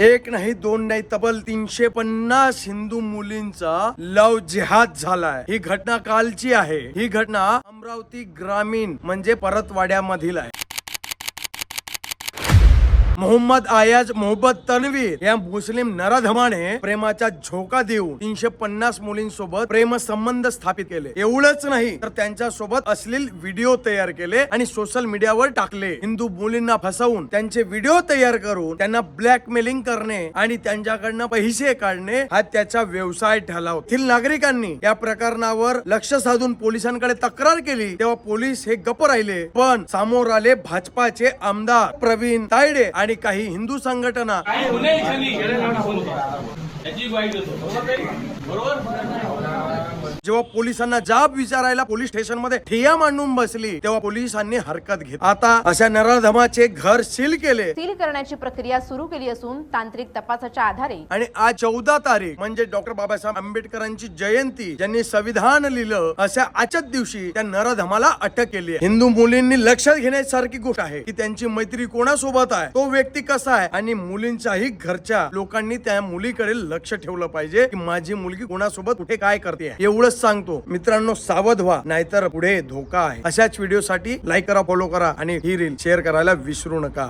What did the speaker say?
एक नाही दोन नाही तब्बल 350 हिंदू मुलींचा लव जिहाद झालाय। ही घटना कालची आहे। ही घटना अमरावती ग्रामीण म्हणजे परतवाड्यामधील आहे। मोहम्मद आयाज मोहब्बत तन्वीर या मुस्लिम नराधमाने प्रेमाचा झोका देऊन 350 मुलींसोबत प्रेम संबंध स्थापित केले। एवढंच नाही तर त्यांच्या सोबत अश्लील व्हिडिओ तयार केले आणि सोशल मीडियावर टाकले। हिंदू मुलींना फसवून त्यांचे व्हिडिओ तयार करून त्यांना ब्लॅकमेलिंग करणे आणि त्यांच्याकडनं पैसे काढणे हा त्याचा व्यवसाय ठरला होता। येथील नागरिकांनी या प्रकरणावर लक्ष साधून पोलिसांकडे तक्रार केली तेव्हा पोलीस हे गप्प राहिले, पण समोर आले भाजपाचे आमदार प्रवीण तायडे आणि काही हिंदू संघटना। जेव्हा पोलिसांना जाब विचारायला पोलीस स्टेशन मध्ये ठिय्या मांडून बसली तेव्हा पोलिसांनी हरकत घेतली। आता अशा नराधमाचे घर सील केले। सील करण्याची प्रक्रिया सुरू केली असून तांत्रिक तपासाच्या आधारे आणि आज 14 तारीख म्हणजे डॉक्टर बाबासाहेब आंबेडकरांची जयंती, ज्यांनी संविधान लिहिलं, अशा आजच्याच दिवशी त्या नराधमाला अटक केली आहे। हिंदू मुलींनी लक्षात घेण्यासारखी गोष्ट आहे की त्यांची मैत्री कोणासोबत आहे, तो व्यक्ती कसा आहे, आणि मुलींच्याही घरच्या लोकांनी त्या मुलीकडे लक्ष ठेवलं पाहिजे की माझी मुलगी कोणासोबत कुठे काय करते। एवढंच सांगतो मित्रांनो, सावध व्हा नाहीतर पुढे धोका आहे। अशाच व्हिडिओ साठी लाईक करा, फॉलो करा आणि ही रील शेअर करायला विसरू नका।